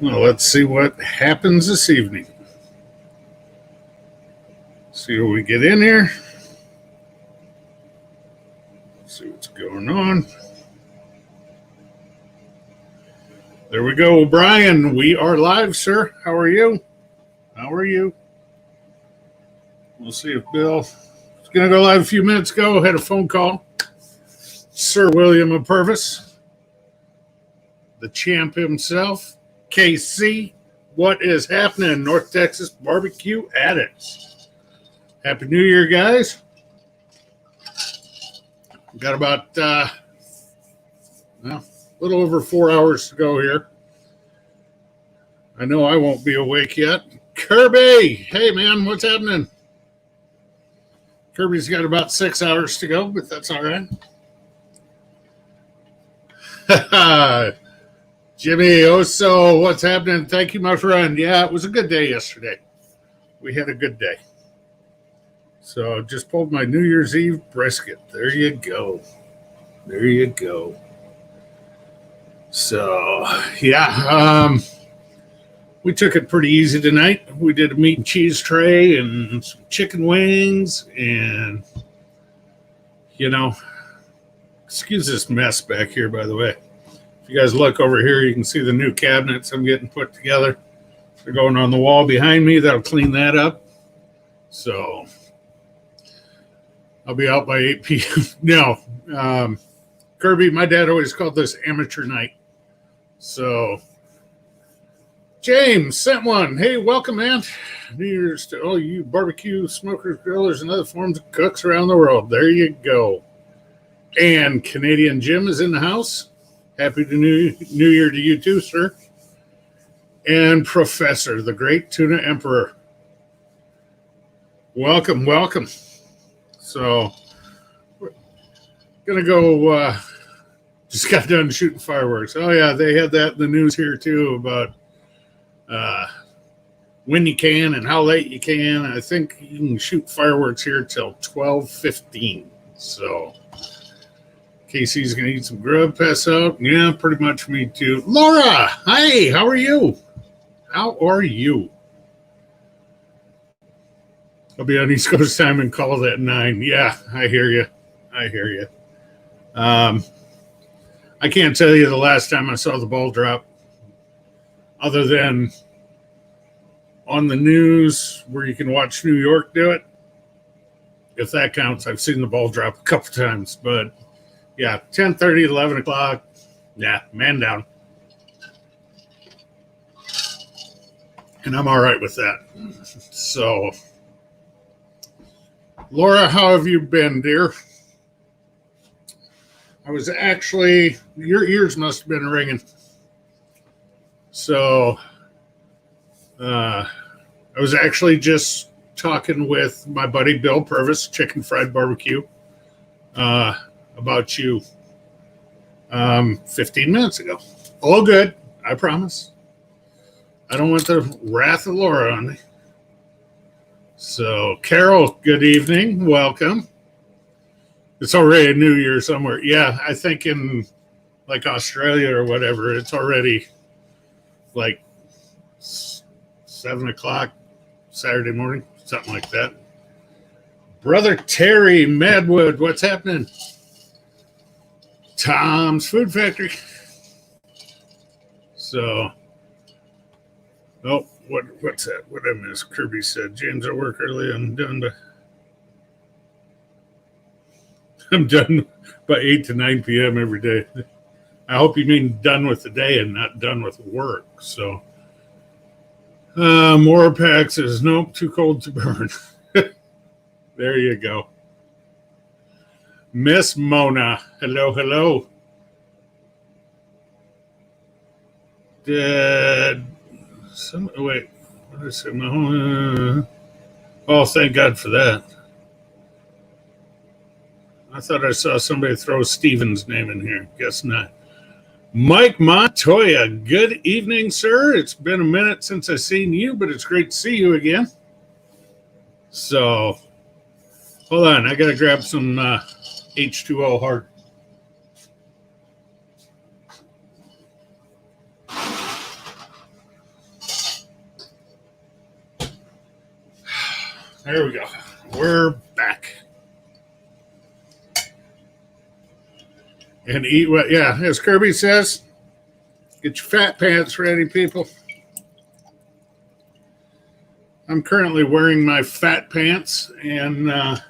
Well, let's see what happens this evening. See what we get in here. See what's going on. There we go, Brian. We are live, sir. How are you? How are you? We'll see if Bill is going to go live a few minutes ago. Had a phone call. Sir William of Purvis, the champ himself, KC. What is happening? North Texas Barbecue Addicts. Happy New Year, guys. We've got about a little over 4 hours to go here. I know I won't be awake yet. Kirby, hey man, what's happening? Kirby's got about 6 hours to go, but that's all right. Jimmy Oso, what's happening? Thank you, my friend. Yeah, it was a good day yesterday. We had a good day. So just pulled my New Year's Eve brisket. There you go. There you go. So, yeah, we took it pretty easy tonight. We did a meat and cheese tray and some chicken wings and, excuse this mess back here, by the way. If you guys look over here, you can see the new cabinets I'm getting put together. They're going on the wall behind me. That'll clean that up. So I'll be out by 8 p.m. No, Kirby, my dad always called this amateur night. So James sent one. Hey, welcome, man. New Year's to all you barbecue smokers, grillers, and other forms of cooks around the world. There you go. And Canadian Jim is in the house. Happy New Year to you too, sir. And Professor, the great Tuna Emperor. Welcome, welcome. So we're going to go, just got done shooting fireworks. Oh, yeah, they had that in the news here too about when you can and how late you can. I think you can shoot fireworks here till 12:15. So Casey's going to eat some grub, pass out. Yeah, pretty much me too. Laura, hi, how are you? How are you? I'll be on East Coast time and call at 9. Yeah, I hear you. I hear you. I can't tell you the last time I saw the ball drop other than on the news where you can watch New York do it. If that counts, I've seen the ball drop a couple times. But, yeah, 10:30, 11 o'clock. Yeah, man down. And I'm all right with that. So, Laura, how have you been, dear? I was actually, your ears must have been ringing. So, I was actually just talking with my buddy Bill Purvis, Chicken Fried Barbecue, about you 15 minutes ago. All good, I promise. I don't want the wrath of Laura on me. So, Carol, good evening. Welcome. It's already a New Year somewhere. Yeah, I think in like Australia or whatever, it's already like 7 o'clock Saturday morning, something like that. Brother Terry Madwood, what's happening? Tom's Food Factory. So, oh, what's that? What I missed? Kirby said, James, I work early. I'm done by 8 to 9 p.m. every day. I hope you mean done with the day and not done with work. So, more packs says, nope, too cold to burn. There you go. Miss Mona, hello, hello. Wait, what did I say? Oh, thank God for that. I thought I saw somebody throw Steven's name in here. Guess not. Mike Montoya, good evening, sir. It's been a minute since I've seen you, but it's great to see you again. So, hold on. I got to grab some H2O hard. There we go. We're back. And eat what? Yeah, as Kirby says, get your fat pants ready, people. I'm currently wearing my fat pants, and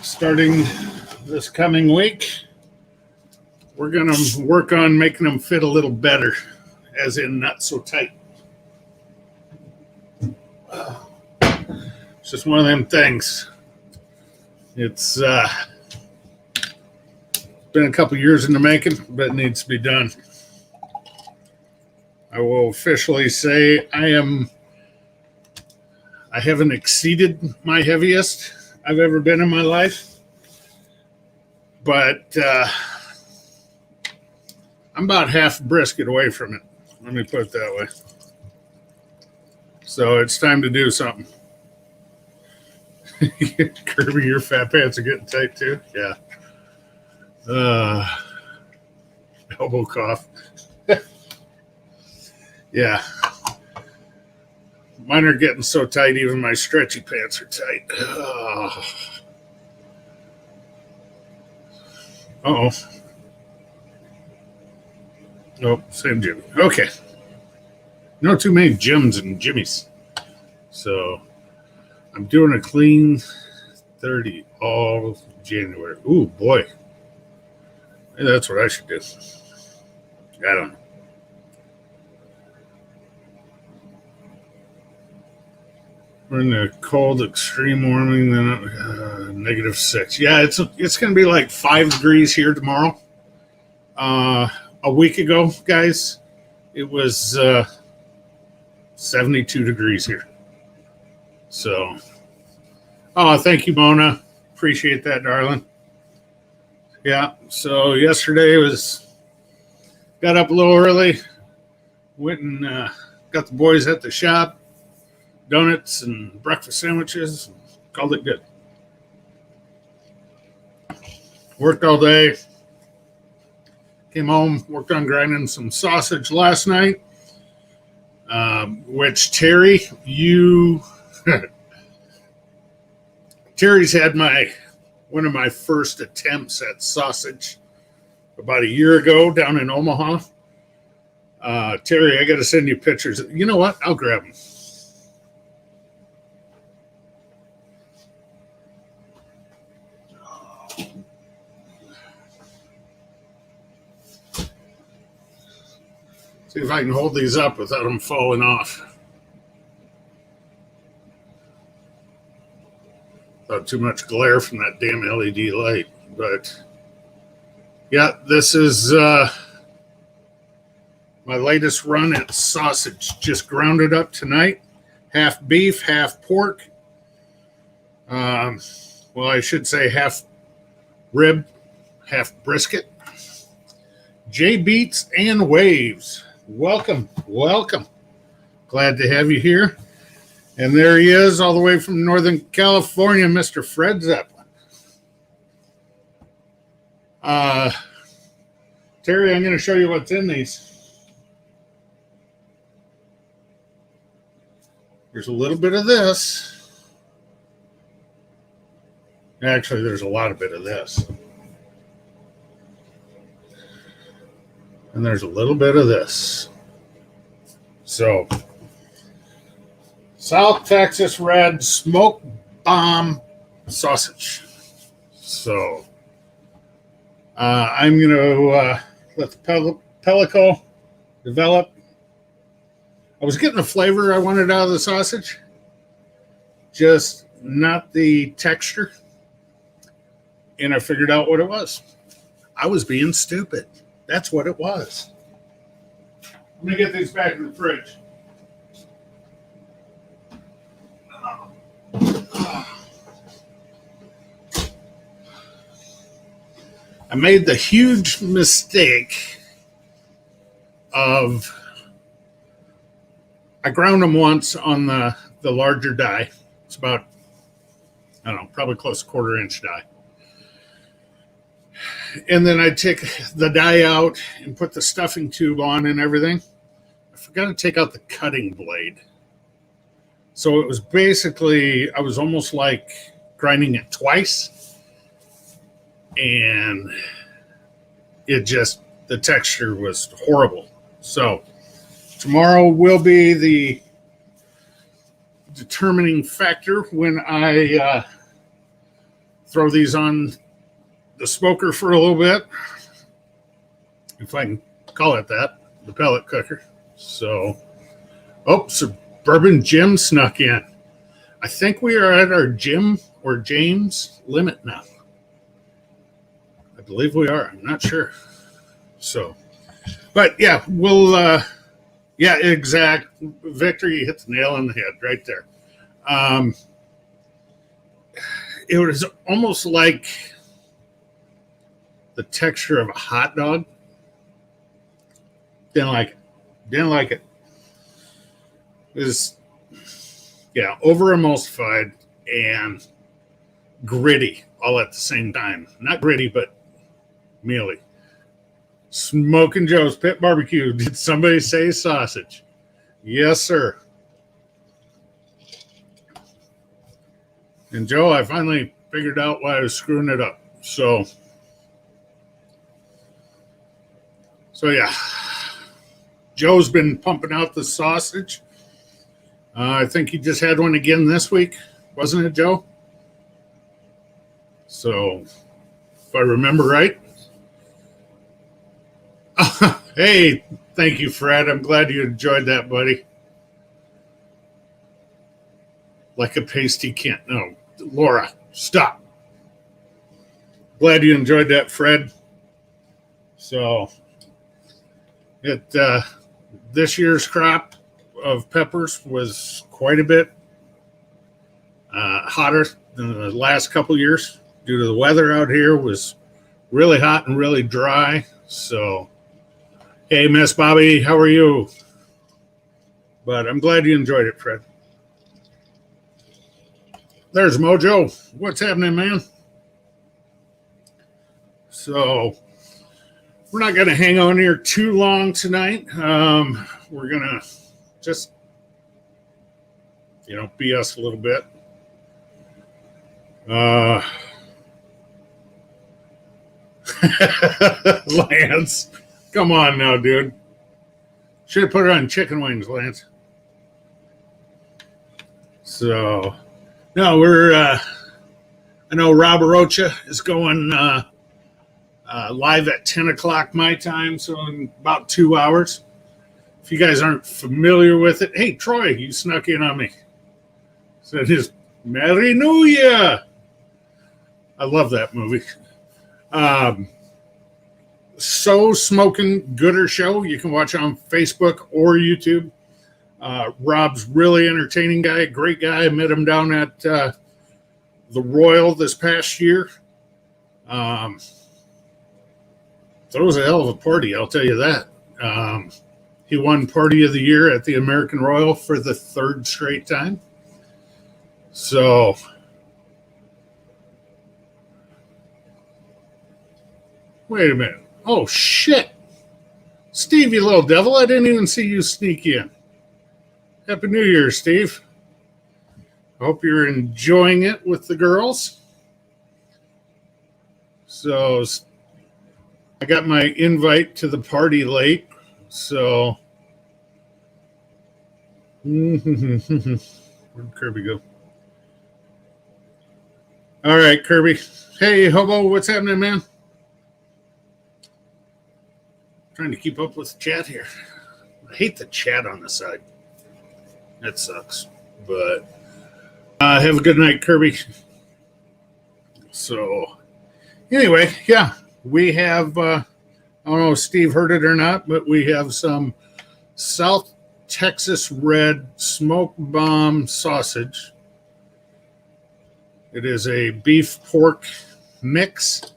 starting this coming week, we're going to work on making them fit a little better, as in not so tight. It's just one of them things. It's been a couple years in the making, but it needs to be done. I will officially say I haven't exceeded my heaviest I've ever been in my life, but I'm about half brisket away from it. Let me put it that way. So it's time to do something. Kirby, your fat pants are getting tight too? Yeah. Elbow cough. Yeah. Mine are getting so tight, even my stretchy pants are tight. Uh-oh. Nope, same Jimmy. Okay. No too many Jims and Jimmies. So I'm doing a clean 30 all January. Ooh, boy. Maybe that's what I should do. I don't know. We're in the cold, extreme warming, then -6. Yeah, it's going to be like 5 degrees here tomorrow. A week ago, guys, it was 72 degrees here. So, thank you, Mona. Appreciate that, darling. Yeah, so yesterday got up a little early, went and got the boys at the shop, donuts and breakfast sandwiches, called it good. Worked all day, came home, worked on grinding some sausage last night, which Terry, Terry's had one of my first attempts at sausage about a year ago down in Omaha. Terry, I got to send you pictures. You know what? I'll grab them. See if I can hold these up without them falling off. Not too much glare from that damn LED light. But, yeah, this is my latest run at sausage. Just ground it up tonight. Half beef, half pork. Well, I should say half rib, half brisket. J Beats and Waves. Welcome. Glad to have you here. And there he is, all the way from Northern California, Mr. Fred Zeppelin. Terry, I'm going to show you what's in these. There's a little bit of this. Actually, there's a lot of bit of this. And there's a little bit of this. So, South Texas Red Smoke Bomb Sausage. So, I'm going to let the pellicle develop. I was getting the flavor I wanted out of the sausage, just not the texture. And I figured out what it was. I was being stupid. That's what it was. Let me get these back in the fridge. I made the huge mistake of I ground them once on the larger die. It's about, I don't know, probably close to 1/4 inch die. And then I'd take the die out and put the stuffing tube on and everything. I forgot to take out the cutting blade. So it was basically, I was almost like grinding it twice, and the texture was horrible. So tomorrow will be the determining factor when I throw these on the smoker for a little bit, if I can call it that, the pellet cooker. So, Suburban Jim snuck in. I think we are at our Jim or James limit now. I believe we are. I'm not sure. So, but yeah, exact. Victor, you hit the nail on the head right there. It was almost like the texture of a hot dog. Didn't like it. It was, over emulsified and gritty all at the same time. Not gritty, but mealy. Smoking Joe's Pit Barbecue. Did somebody say sausage? Yes, sir. And Joe, I finally figured out why I was screwing it up. So yeah. Joe's been pumping out the sausage. I think he just had one again this week. Wasn't it, Joe? So, if I remember right. Hey, thank you, Fred. I'm glad you enjoyed that, buddy. Like a pasty can't. No, Laura, stop. Glad you enjoyed that, Fred. So, this year's crop of peppers was quite a bit hotter than the last couple years due to the weather out here was really hot and really dry. So, hey, Miss Bobby, how are you? But I'm glad you enjoyed it, Fred. There's Mojo. What's happening, man? So, we're not going to hang on here too long tonight. We're going to just, BS a little bit. Lance, come on now, dude. Should have put it on chicken wings, Lance. So, no, I know Rob Arocha is going live at 10 o'clock my time, so in about 2 hours. If you guys aren't familiar with it, hey, Troy, you snuck in on me. So it is Merry New Year. I love that movie. So Smoking Gooder Show. You can watch on Facebook or YouTube. Rob's really entertaining guy, great guy. I met him down at the Royal this past year. So it was a hell of a party, I'll tell you that. He won Party of the Year at the American Royal for the third straight time. So, wait a minute. Oh, shit. Steve, you little devil, I didn't even see you sneak in. Happy New Year, Steve. I hope you're enjoying it with the girls. So, I got my invite to the party late, so where'd Kirby go? All right, Kirby. Hey, Hobo, what's happening, man? Trying to keep up with the chat here. I hate the chat on the side. That sucks. But have a good night, Kirby. So, anyway, yeah. We have, I don't know if Steve heard it or not, but we have some South Texas Red Smoke Bomb sausage. It is a beef pork mix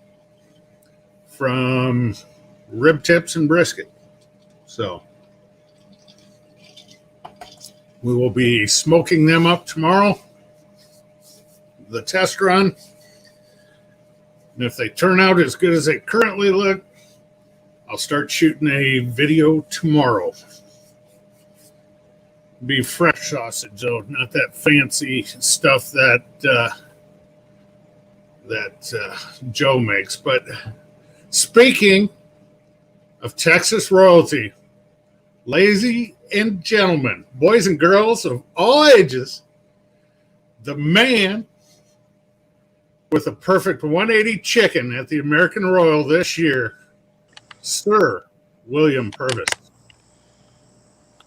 from rib tips and brisket. So we will be smoking them up tomorrow. The test run. And if they turn out as good as they currently look, I'll start shooting a video tomorrow. Be fresh sausage, though, not that fancy stuff that Joe makes. But speaking of Texas royalty, ladies and gentlemen, boys and girls of all ages, the man with a perfect 180 chicken at the American Royal this year, Sir William Purvis.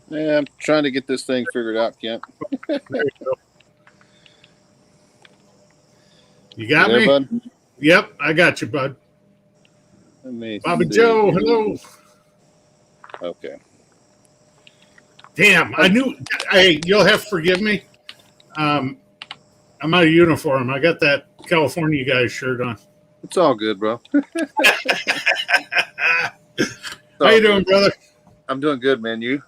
Yeah, I'm trying to get this thing figured out, Kent. There you go. You got there, me? Bud? Yep, I got you, bud. Bobby Joe, hello. Okay. Damn, I knew. Hey, you'll have to forgive me. I'm out of uniform. I got that California guy's shirt on. It's all good, bro. How you doing, brother? I'm doing good, man. You?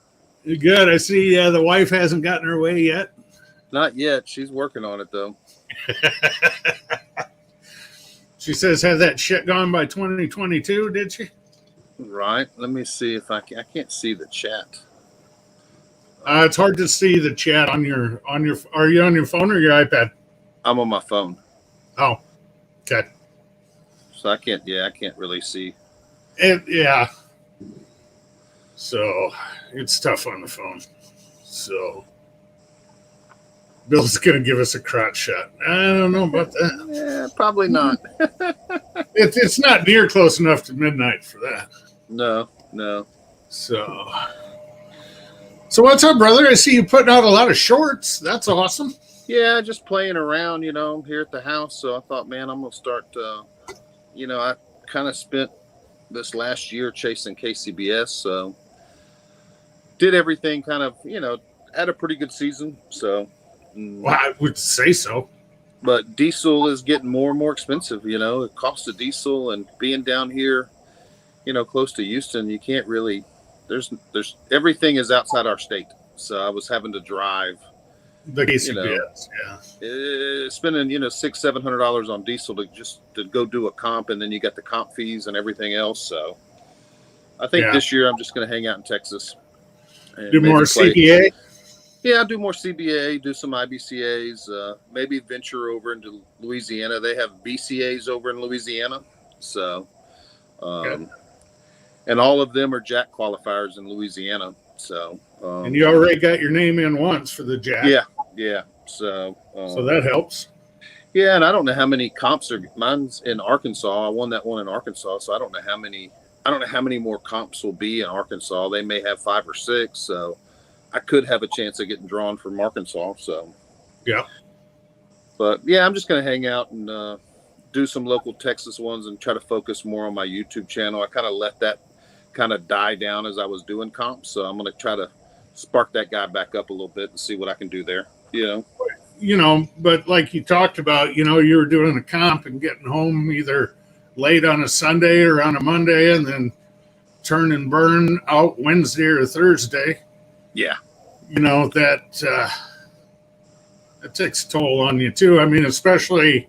Good. I see the wife hasn't gotten her way yet. Not yet. She's working on it, though. She says, have that shit gone by 2022, did she? Right. Let me see if I can't see the chat. It's hard to see the chat on your. Are you on your phone or your iPad? I'm on my phone. Oh, okay. So I can't really see. Yeah. So it's tough on the phone. So Bill's going to give us a crotch shot. I don't know about that. Yeah, probably not. It's not near close enough to midnight for that. No. So what's up, brother? I see you putting out a lot of shorts. That's awesome. Yeah, just playing around, here at the house. So I thought, man, I'm going to start, I kind of spent this last year chasing KCBS. So did everything kind of, had a pretty good season. So. Well, I would say so. But diesel is getting more and more expensive, The cost of diesel and being down here, close to Houston, you can't really, there's everything is outside our state. So I was having to drive the KCBS, spending, $600-700 on diesel to go do a comp. And then you got the comp fees and everything else. So I think this year I'm just going to hang out in Texas. And do more CBA. Yeah, I'll do more CBA, do some IBCAs, maybe venture over into Louisiana. They have BCAs over in Louisiana. So, and all of them are Jack qualifiers in Louisiana. So, and you already got your name in once for the Jack. Yeah. So that helps. Yeah, and I don't know how many comps are. Mine's in Arkansas. I won that one in Arkansas, so I don't know how many more comps will be in Arkansas. They may have 5 or 6. So. I could have a chance of getting drawn from Arkansas. So, yeah. But yeah, I'm just going to hang out and do some local Texas ones and try to focus more on my YouTube channel. I kind of let that kind of die down as I was doing comps. So I'm going to try to spark that guy back up a little bit and see what I can do there. But like you talked about, you were doing a comp and getting home either late on a Sunday or on a Monday and then turn and burn out Wednesday or Thursday. Yeah. That takes a toll on you too. I mean, especially,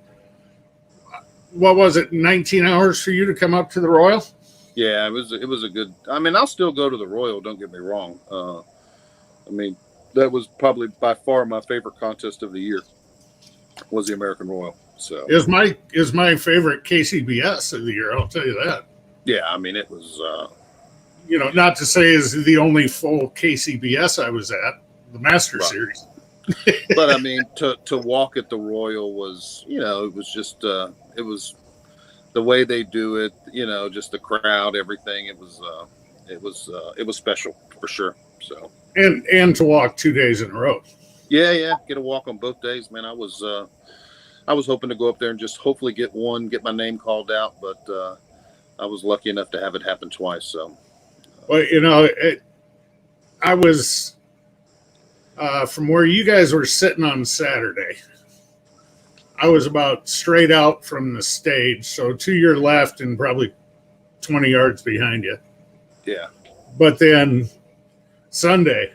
what was it, 19 hours for you to come up to the Royal? Yeah, it was a good, I'll still go to the Royal, don't get me wrong. That was probably by far my favorite contest of the year was the American Royal. So is my favorite KCBS of the year, I'll tell you that. Yeah, it was not to say is the only full KCBS I was at, the Master Series. But to walk at the Royal was, it was just, it was the way they do it, just the crowd, everything. It was special for sure. So and to walk 2 days in a row. Yeah, get a walk on both days, man. I was hoping to go up there and just hopefully get my name called out, but I was lucky enough to have it happen twice. So. Well, I was from where you guys were sitting on Saturday. I was about straight out from the stage, so to your left and probably 20 yards behind you. Yeah. But then Sunday,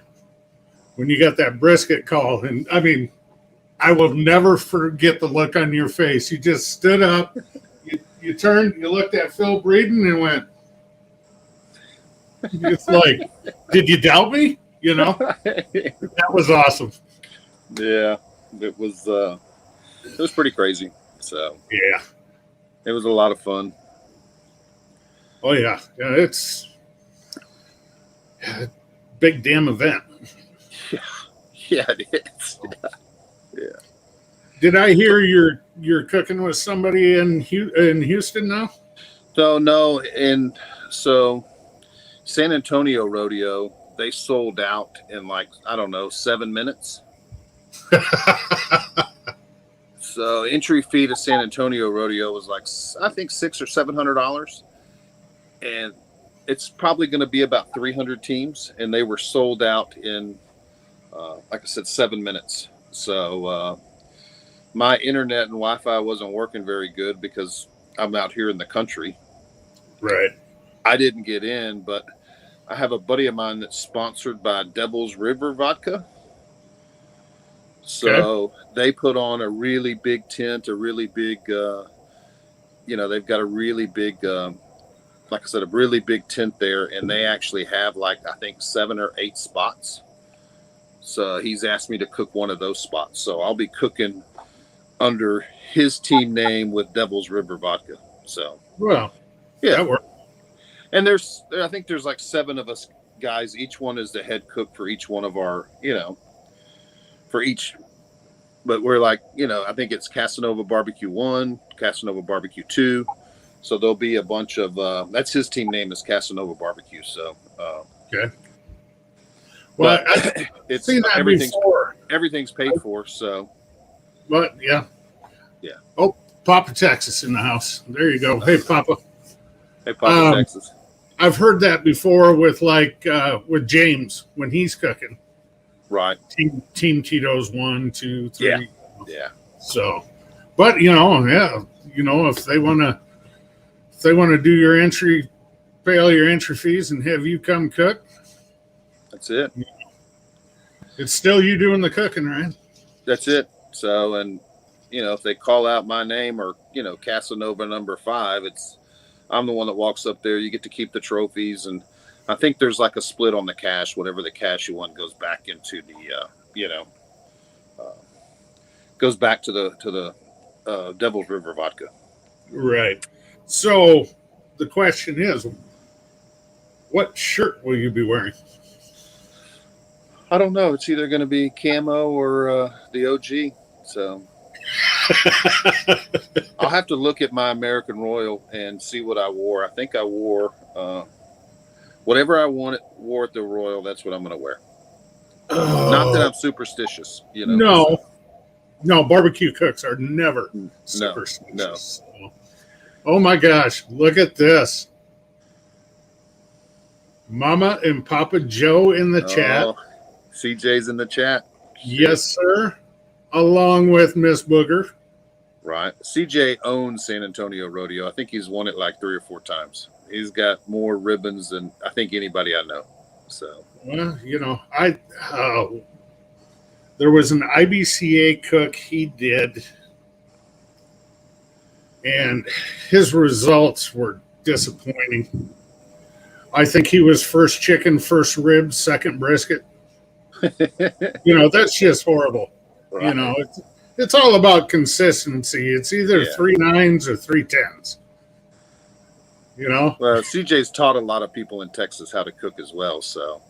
when you got that brisket call, and I will never forget the look on your face. You just stood up, you turned, you looked at Phil Breeden and went, it's like, did you doubt me? You know, that was awesome. Yeah, it was pretty crazy. So Yeah. it was a lot of fun. Oh yeah. Yeah. It's a big damn event. Yeah, yeah, it is. Yeah. Did I hear you're cooking with somebody in Houston now? So no, and so San Antonio Rodeo, they sold out in like, I don't know, 7 minutes. So entry fee to San Antonio Rodeo was like, I think $600 or $700, and it's probably going to be about 300 teams, and they were sold out in, like I said, 7 minutes. So my internet and Wi-Fi wasn't working very good because I'm out here in the country. Right. I didn't get in, but I have a buddy of mine that's sponsored by Devil's River Vodka. So they put on a really big tent, a really big, they've got a really big, like I said, a really big tent there. And they actually have like, I think 7 or 8 spots. So he's asked me to cook one of those spots. So I'll be cooking under his team name with Devil's River Vodka. So, Well, yeah. that worked. And I think there's like 7 of us guys. Each one is the head cook for each one of our, for each. But we're like, I think it's Casanova Barbecue 1, Casanova Barbecue 2. So there'll be a bunch of, that's his team name is Casanova Barbecue. So, Okay. Well, it's seen that before. Everything's paid for. So, But yeah. Yeah. Oh, Papa Texas in the house. There you go. Hey, Papa. Hey, Papa Texas. I've heard that before with with James when he's cooking. Right. Team Tito's 1, 2, 3. Yeah. Yeah. So, but if they want to do your entry, pay all your entry fees and have you come cook, that's it. It's still you doing the cooking, right? That's it. So, and if they call out my name or Casanova number 5, I'm the one that walks up there. You get to keep the trophies, and I think there's like a split on the cash. Whatever the cash you won goes back into the, goes back to the Devil's River Vodka. Right. So the question is, what shirt will you be wearing? I don't know. It's either going to be camo or the OG. So I'll have to look at my American Royal and see what I wore. I think I wore whatever I wore at the Royal. That's what I'm going to wear. Not that I'm superstitious, No, barbecue cooks are never superstitious. No. Oh my gosh, look at this. Mama and Papa Joe in the chat. CJ's in the chat. Yes, sir. Along with Miss Booger. Right. CJ owns San Antonio Rodeo. I think he's won it like 3 or 4 times. He's got more ribbons than I think anybody I know. So, well, there was an IBCA cook he did, and his results were disappointing. I think he was first chicken, first ribs, second brisket. That's just horrible. right. It's all about consistency. It's either 3 9s or 3 10s. Well, CJ's taught a lot of people in Texas how to cook as well. So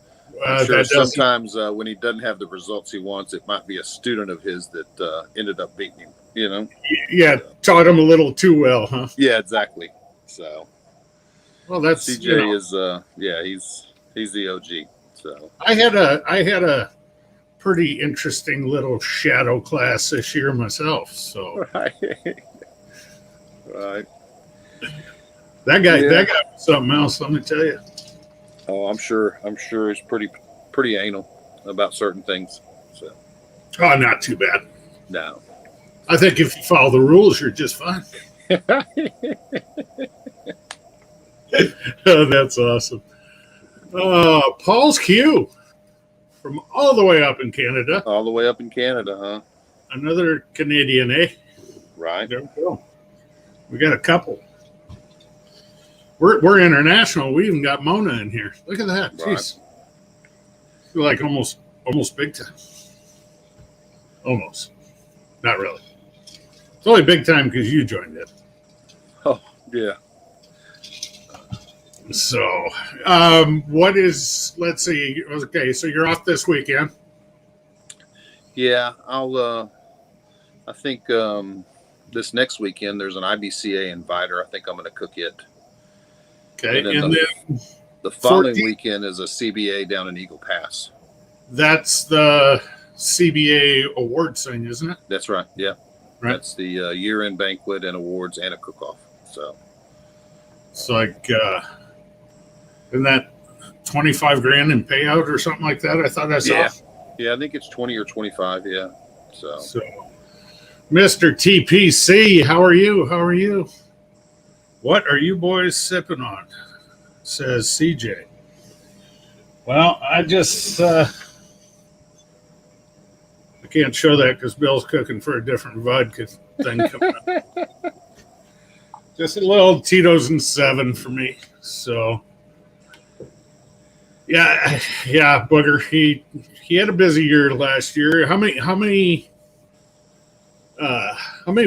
I'm sure sometimes when he doesn't have the results he wants, it might be a student of his that ended up beating him. Yeah, taught him a little too well, huh? Yeah, exactly. So, well, that's CJ is he's the OG. So I had a pretty interesting little shadow class this year myself. So right. That guy was something else, let me tell you. Oh, I'm sure he's pretty anal about certain things. So not too bad. No. I think if you follow the rules, you're just fine. Oh, that's awesome. Paul's Q from all the way up in Canada. All the way up in Canada, huh? Another Canadian, eh? Right. There we go. We got a couple. We're international. We even got Mona in here. Look at that. Right. Jeez. like almost big time. Almost. Not really. It's only big time because you joined it. Oh, yeah. So, what is, let's see. Okay, so you're off this weekend. Yeah, I think this next weekend there's an IBCA inviter. I think I'm going to cook it. Okay, and then the following weekend is a CBA down in Eagle Pass. That's the CBA awards thing, isn't it? That's right. Yeah. Right. That's the year-end banquet and awards and a cook-off. So it's like, isn't that 25 grand in payout or something like that? I thought I saw. Yeah, I think it's 20 or 25. Yeah. So Mr. TPC, how are you? How are you? What are you boys sipping on? Says CJ. Well, I just I can't show that because Bill's cooking for a different vodka thing coming up. Just a little Tito's and 7 for me. So yeah, Booger. He had a busy year last year. How many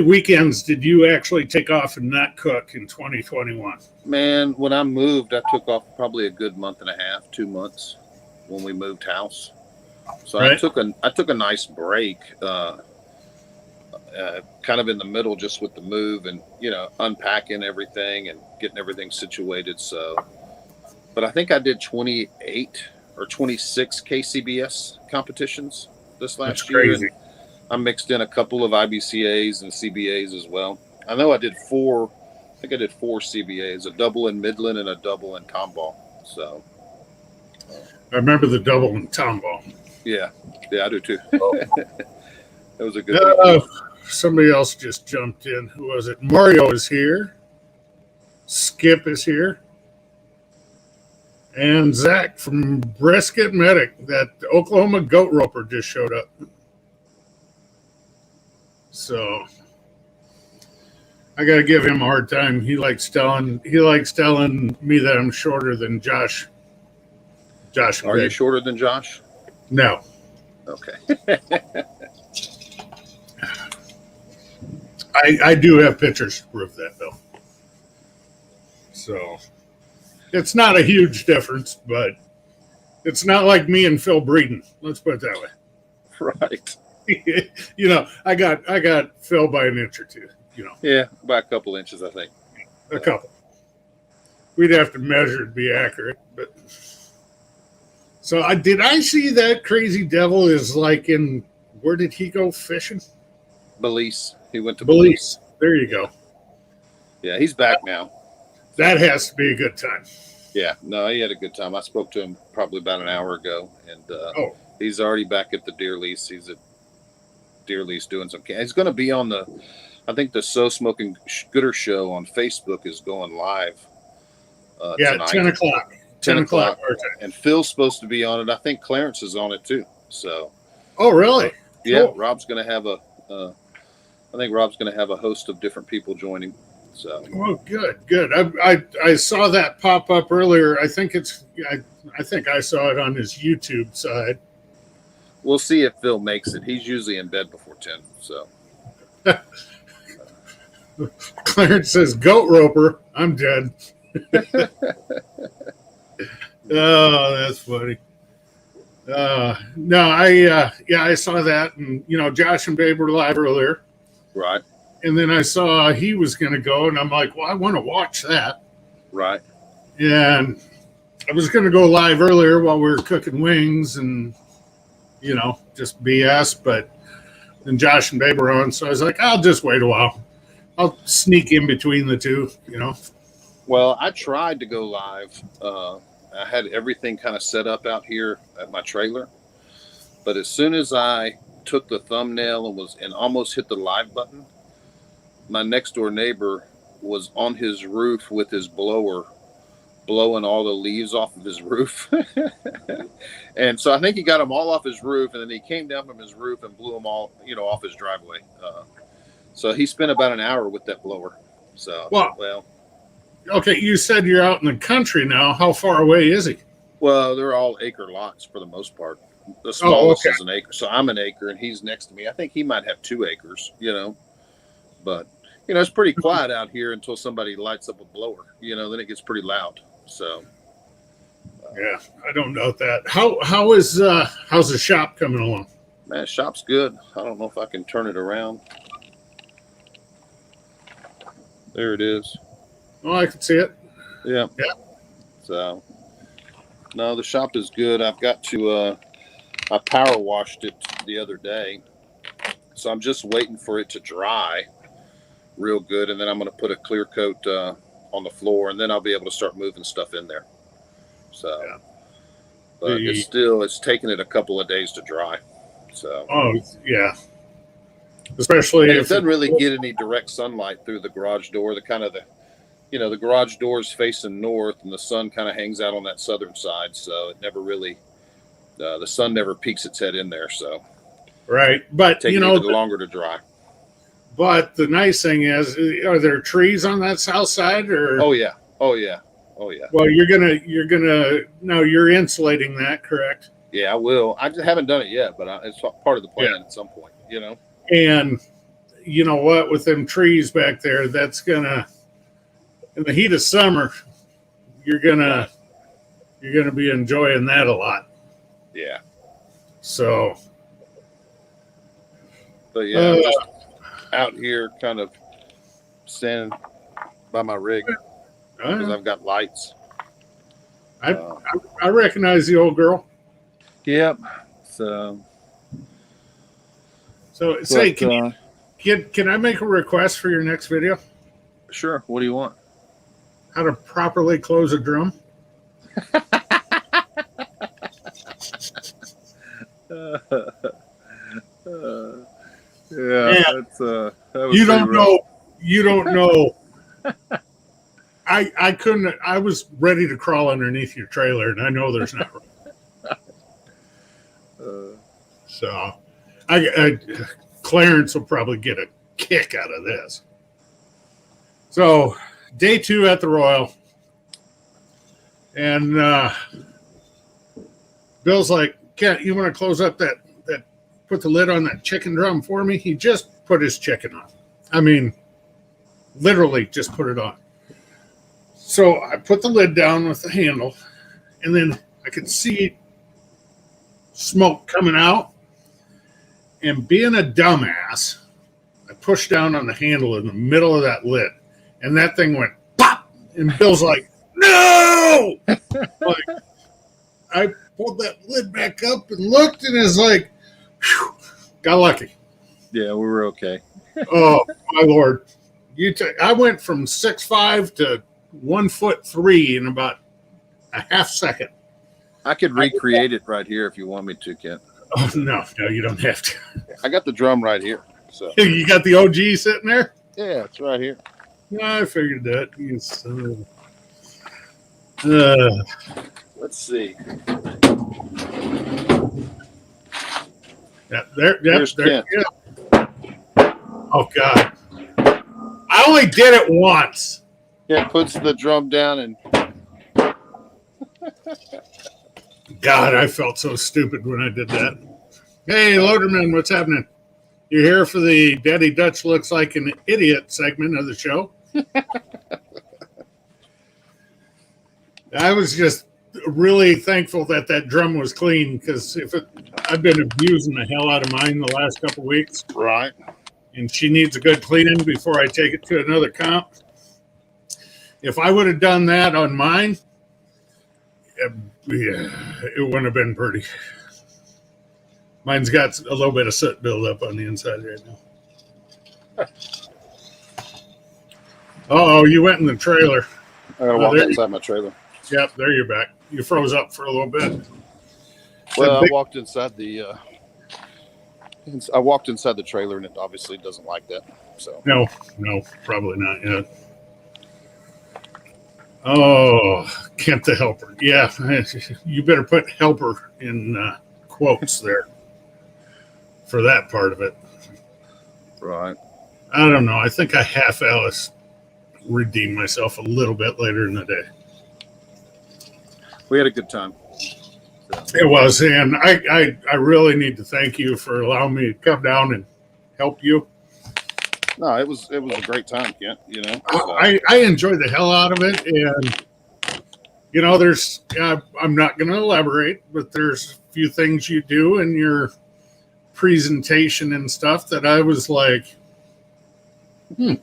weekends did you actually take off and not cook in 2021? Man, when I moved, I took off probably a good month and a half, 2 months when we moved house. So right. I took a nice break, kind of in the middle, just with the move and unpacking everything and getting everything situated. So, but I think I did 28 or 26 KCBS competitions this last year. Crazy. And I mixed in a couple of IBCAs and CBAs as well. I know I did 4. I think I did 4 CBAs, a double in Midland and a double in Tomball. So I remember the double in Tomball. Yeah, I do too. That was a good somebody else just jumped in. Who was it? Mario is here. Skip is here. And Zach from Brisket Medic, that Oklahoma goat roper, just showed up. So I got to give him a hard time. He likes telling me that I'm shorter than Josh. Are you shorter than Josh? No. Okay. I do have pictures to prove that, though. So it's not a huge difference, but it's not like me and Phil Breeden. Let's put it that way. Right. I got Phil by an inch or two. Yeah, by a couple inches, I think. A couple. We'd have to measure to be accurate, but. So did I see that Crazy Devil is like in, where did he go fishing? Belize. He went to Belize. There you go. Yeah, he's back now. That has to be a good time. Yeah, no, he had a good time. I spoke to him probably about an hour ago, and he's already back at the deer lease. He's at deer lease doing some. He's going to be on I think the So Smoking Gooder show on Facebook is going live. Tonight. 10 o'clock. 10 o'clock. And Phil's supposed to be on it. I think Clarence is on it too. So. Oh, really? Yeah, cool. Rob's going to have I think Rob's going to have a host of different people joining. So. Oh, good. I saw that pop up earlier. I think I saw it on his YouTube side. We'll see if Phil makes it. He's usually in bed before 10. So. Clarence says, "Goat roper, I'm dead." Oh, that's funny. No, I saw that, and Josh and Babe were live earlier, right? And then I saw he was going to go, and I'm like, well, I want to watch that, right? And I was going to go live earlier while we were cooking wings, and just BS, but then Josh and Babe were on, so I was like, I'll just wait a while. I'll sneak in between the two, Well, I tried to go live. I had everything kind of set up out here at my trailer, but as soon as I took the thumbnail and almost hit the live button, my next door neighbor was on his roof with his blower, blowing all the leaves off of his roof. And so I think he got them all off his roof, and then he came down from his roof and blew them all, off his driveway. So he spent about an hour with that blower. So, well. Okay, you said you're out in the country now. How far away is he? Well, they're all acre lots for the most part. The Oh, smallest okay. is an acre. So I'm an acre and he's next to me. I think he might have 2 acres, but it's pretty quiet out here until somebody lights up a blower, then it gets pretty loud. So, Yeah, I don't doubt that. How's the shop coming along? man, shop's good. I don't know if I can turn it around. There it is. Oh, I can see it. Yeah. Yeah. So, no, the shop is good. I've got to, I power washed it the other day. So I'm just waiting for it to dry real good. And then I'm going to put a clear coat on the floor and then I'll be able to start moving stuff in there. So, Yeah. but it's taking it a couple of days to dry. So, oh yeah, especially and it if doesn't really get any direct sunlight through the garage door. The garage door is facing north and the sun kind of hangs out on that southern side. So it never really, the sun never peeks its head in there. So, right, but taking it longer to dry. But the nice thing is, are there trees on that south side, or? Oh yeah, oh yeah, oh yeah. Well, you're insulating that, correct? Yeah, I will. I just haven't done it yet, but it's part of the plan at some point. And you know what? With them trees back there, that's gonna, in the heat of summer, you're gonna be enjoying that a lot. Yeah. So. But yeah, I'm just out here kind of standing by my rig because I've got lights. I recognize the old girl. Yep. So say, can I make a request for your next video? Sure. What do you want? How to properly close a drum. Yeah, that was you don't know. You don't know. I couldn't. I was ready to crawl underneath your trailer, and I know there's not. So, Clarence will probably get a kick out of this. So, day 2 at the Royal, and Bill's like, "Kent, you want to close up that put the lid on that chicken drum for me?" He just put his chicken on. I mean, literally just put it on. So I put the lid down with the handle, and then I could see smoke coming out. And being a dumbass, I pushed down on the handle in the middle of that lid, and that thing went pop. And Bill's like, "No!" Like, I pulled that lid back up and looked, and it's like, whew, got lucky. Yeah, we were okay. Oh my Lord! I went from 6'5" to 1'3" in about a half second. I could recreate it right here if you want me to, Kent. Oh no, you don't have to. I got the drum right here. So you got the OG sitting there? Yeah, it's right here. No, I figured that. Let's see. Yeah, there. Kent. Yeah. Oh God! I only did it once. Yeah, puts the drum down and. God, I felt so stupid when I did that. Hey, Loderman, what's happening? You're here for the Daddy Dutch Looks Like an Idiot segment of the show. I was just really thankful that drum was clean, because I've been abusing the hell out of mine the last couple weeks. Right. And she needs a good cleaning before I take it to another comp. If I would have done that on mine, yeah, it wouldn't have been pretty. Mine's got a little bit of soot buildup on the inside right now. Uh-oh, you went in the trailer. I gotta walk inside my trailer. Yep, there you're back. You froze up for a little bit. Well, I walked inside the trailer, and it obviously doesn't like that. So No, probably not yet. Oh, Kent the helper. Yeah, you better put helper in quotes there for that part of it. Right. I don't know. I think I half Alice redeemed myself a little bit later in the day. We had a good time. It was, and I really need to thank you for allowing me to come down and help you. No, it was a great time, Kent. You know, so. I enjoyed the hell out of it, and there's I'm not going to elaborate, but there's a few things you do in your presentation and stuff that I was like, gotcha.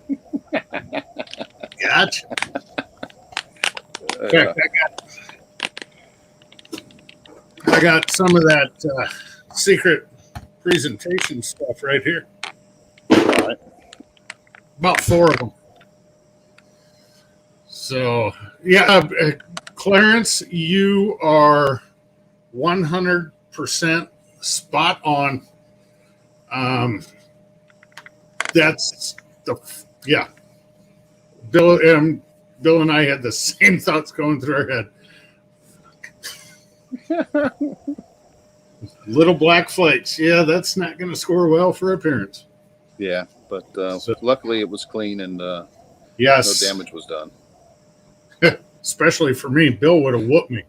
In fact, I got some of that secret presentation stuff right here. Right. About 4 of them. So, yeah, Clarence, you are 100% spot on. That's yeah. Bill and I had the same thoughts going through our head. Little black flakes. Yeah, that's not going to score well for appearance. Yeah, but luckily it was clean and yes, no damage was done. Especially for me. Bill would have whooped me.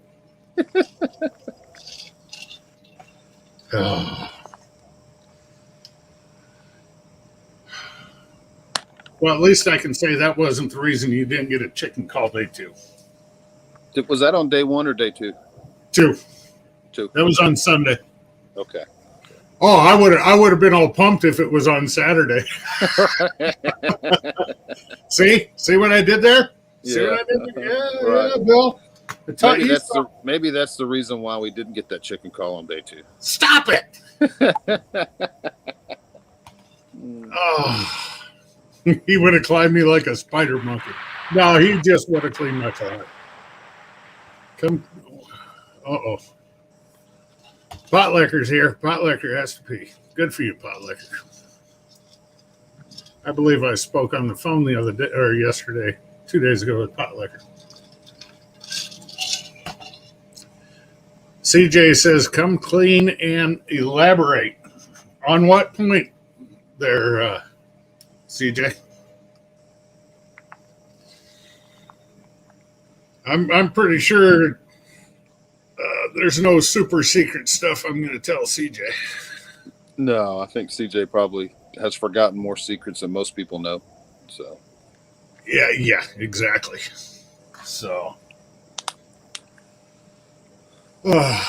Well, at least I can say that wasn't the reason you didn't get a chicken call day 2. Was that on day 1 or day 2? 2. 2. That was on Sunday. Okay. Oh, I would have been all pumped if it was on Saturday. See what I did there? See what I did there? Yeah, right. Yeah, Bill. Maybe that's the reason why we didn't get that chicken call on day 2. Stop it! Oh, he would have climbed me like a spider monkey. No, he just would have cleaned my car. Come. Uh-oh. Potlicker's here. Potlicker has to pee. Good for you, Potlicker. I believe I spoke on the phone the other day, or yesterday, 2 days ago with Potlicker. CJ says, come clean and elaborate. On what point there, CJ? I'm pretty sure there's no super secret stuff I'm going to tell CJ. No, I think CJ probably has forgotten more secrets than most people know. So. Yeah, exactly. So. Yeah,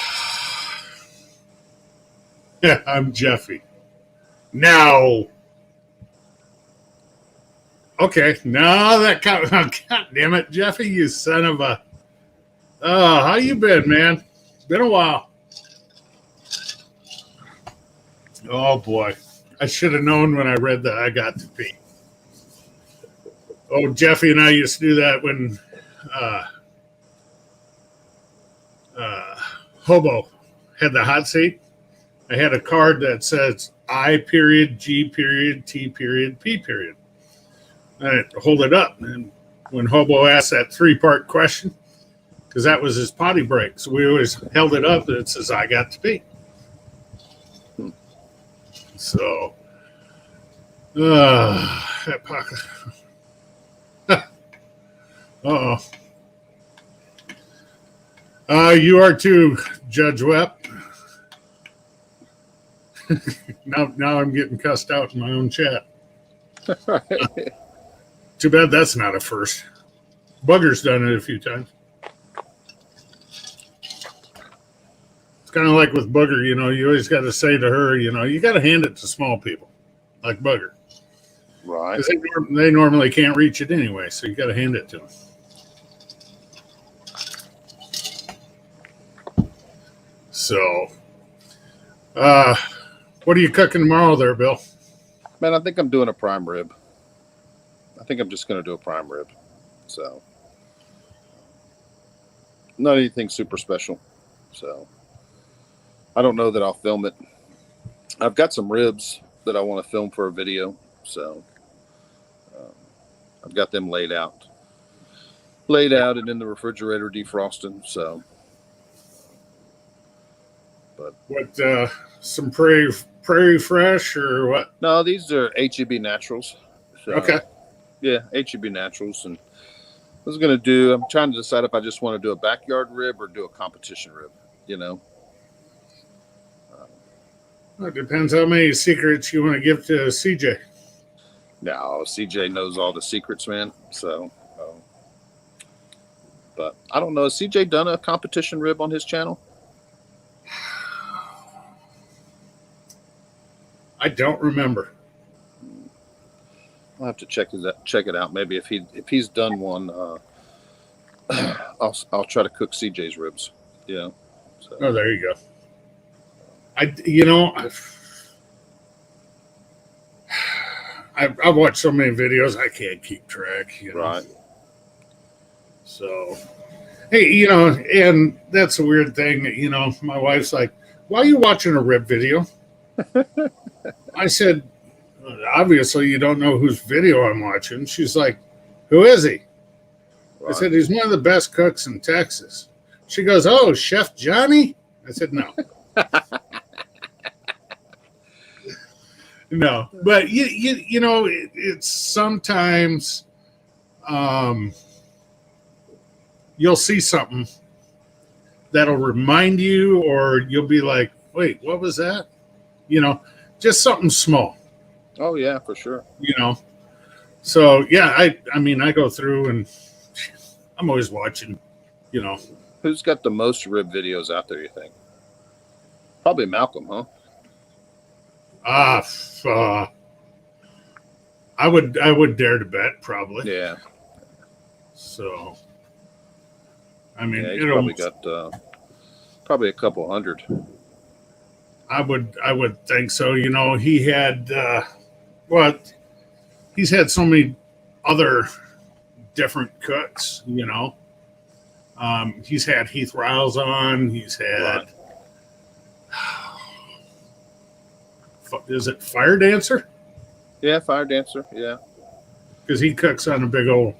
I'm Jeffy. Now. Okay, now that God damn it, Jeffy, you son of a. Oh, how you been, man? Been a while. Oh boy, I should have known when I read that I got to pee. Oh, Jeffy and I used to do that when Hobo had the hot seat. I had a card that says I period, G period, T period, P period. I hold it up, and when Hobo asked that 3-part question, because that was his potty break, so we always held it up, and it says I got to pee. So, that pocket. Uh-oh. You are too, Judge Webb. Now I'm getting cussed out in my own chat. Too bad that's not a first. Bugger's done it a few times. It's kind of like with Booger, you always got to say to her, you got to hand it to small people, like Bugger. Right. Because they normally can't reach it anyway, so you got to hand it to them. So, what are you cooking tomorrow there, Bill? Man, I think I'm doing a prime rib. I think I'm just going to do a prime rib. So, not anything super special. So, I don't know that I'll film it. I've got some ribs that I want to film for a video. So, I've got them laid out and in the refrigerator defrosting. So, but what, some prairie fresh or what? No, these are HEB naturals. So, okay. Yeah, HEB naturals. And I'm trying to decide if I just want to do a backyard rib or do a competition rib, Well, it depends how many secrets you want to give to CJ. No, CJ knows all the secrets, man. So, but I don't know. Has CJ done a competition rib on his channel? I don't remember. I'll have to check it out. Maybe if he's done one, I'll try to cook CJ's ribs. Yeah. So. Oh, there you go. I've watched so many videos, I can't keep track. Right. So, hey, and that's a weird thing. My wife's like, "Why are you watching a rib video?" I said, "Obviously, you don't know whose video I'm watching." She's like, "Who is he?" Right. I said, "He's one of the best cooks in Texas." She goes, "Oh, Chef Johnny?" I said, "No." No, but it's sometimes you'll see something that'll remind you, or you'll be like, "Wait, what was that?" Just something small. Oh yeah, for sure. So yeah, I mean, I go through and I'm always watching. Who's got the most rib videos out there? You think? Probably Malcolm, huh? I would dare to bet probably. Yeah. So, I mean, he's probably got probably a couple hundred. I would think so. He had he's had so many other different cooks. He's had Heath Riles on. He's had. Is it Fire Dancer? Yeah, Fire Dancer. Yeah, because he cooks on a big old.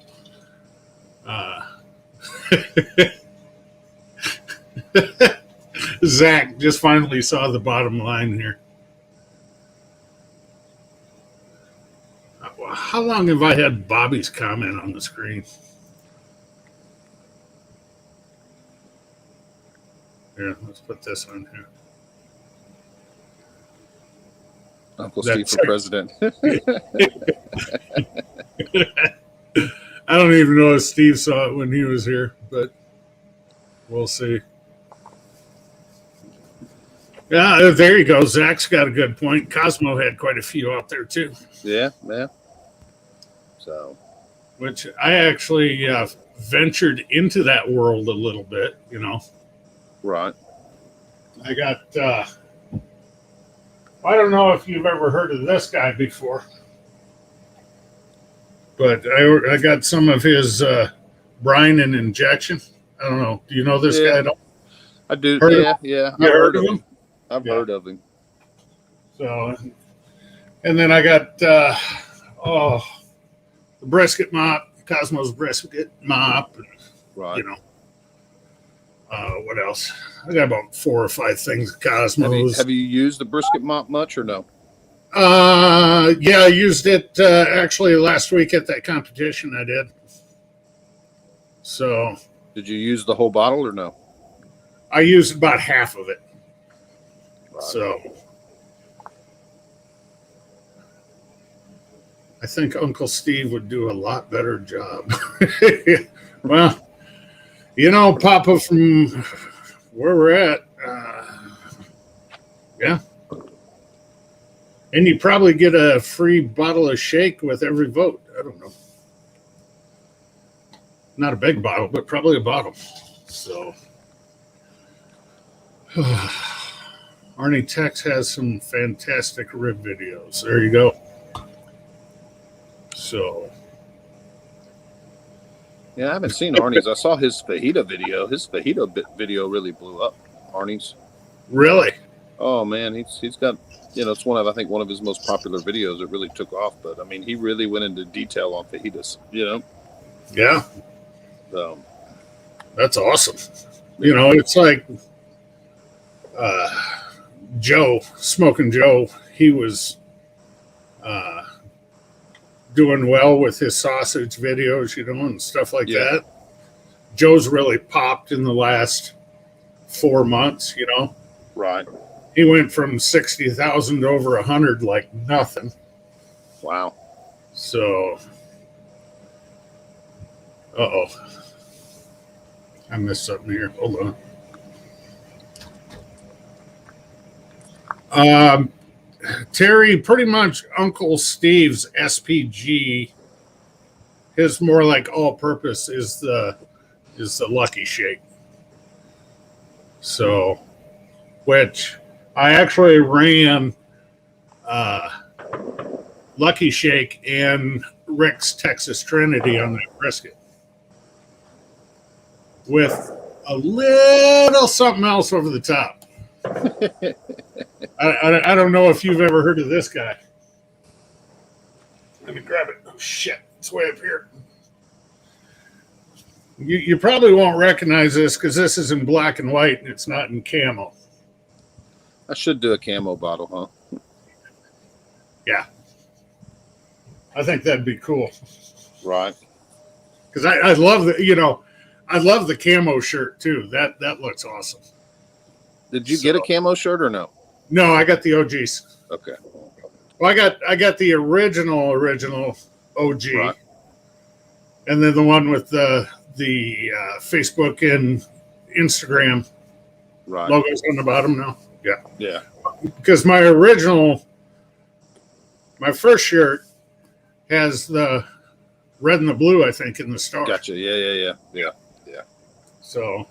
Zach just finally saw the bottom line here. How long have I had Bobby's comment on the screen? Here, let's put this on here. Uncle Steve for president. I don't even know if Steve saw it when he was here, but we'll see. Yeah, there you go. Zach's got a good point. Cosmo had quite a few out there too. Yeah. So, which I actually ventured into that world a little bit, Right. I got. I don't know if you've ever heard of this guy before, but I got some of his brine and injection. I don't know. Do you know this guy at all? I do. Yeah. You heard of him? I've heard of him. So, and then I got the brisket mop, Cosmo's brisket mop, and, right. What else? I got about 4 or 5 things. Cosmos. Have you used the brisket mop much or no? Yeah, I used it actually last week at that competition I did. So. Did you use the whole bottle or no? I used about half of it. Right. So. I think Uncle Steve would do a lot better job. Well. Papa, from where we're at, yeah. And you probably get a free bottle of shake with every vote. I don't know. Not a big bottle, but probably a bottle. So, Arnie Tex has some fantastic rib videos. There you go. So. Yeah, I haven't seen Arnie's. I saw his fajita video. His fajita video really blew up. Arnie's. Really? Oh man, he's got it's one of his most popular videos. It really took off, but I mean, he really went into detail on fajitas. Yeah. So that's awesome. It's like Joe, Smoking Joe. He was doing well with his sausage videos, and stuff like that. Joe's really popped in the last 4 months, Right. He went from 60,000 to over 100 like nothing. Wow. So, uh-oh. I missed something here. Hold on. Terry, pretty much Uncle Steve's SPG, his more like all-purpose is the Lucky Shake. So, which I actually ran Lucky Shake and Rick's Texas Trinity on that brisket with a little something else over the top. I don't know if you've ever heard of this guy. Let me grab it. Oh, shit. It's way up here. You probably won't recognize this because this is in black and white and it's not in camo. I should do a camo bottle, huh? Yeah. I think that'd be cool. Right. Because I love I love the camo shirt too. That looks awesome. Did you get a camo shirt or no? No, I got the OGs. Okay. Well, I got the original OG, Right. And then the one with the Facebook and Instagram logos on the bottom now. Yeah. Yeah. Because my first shirt has the red and the blue, I think, in the star. Gotcha. Yeah. So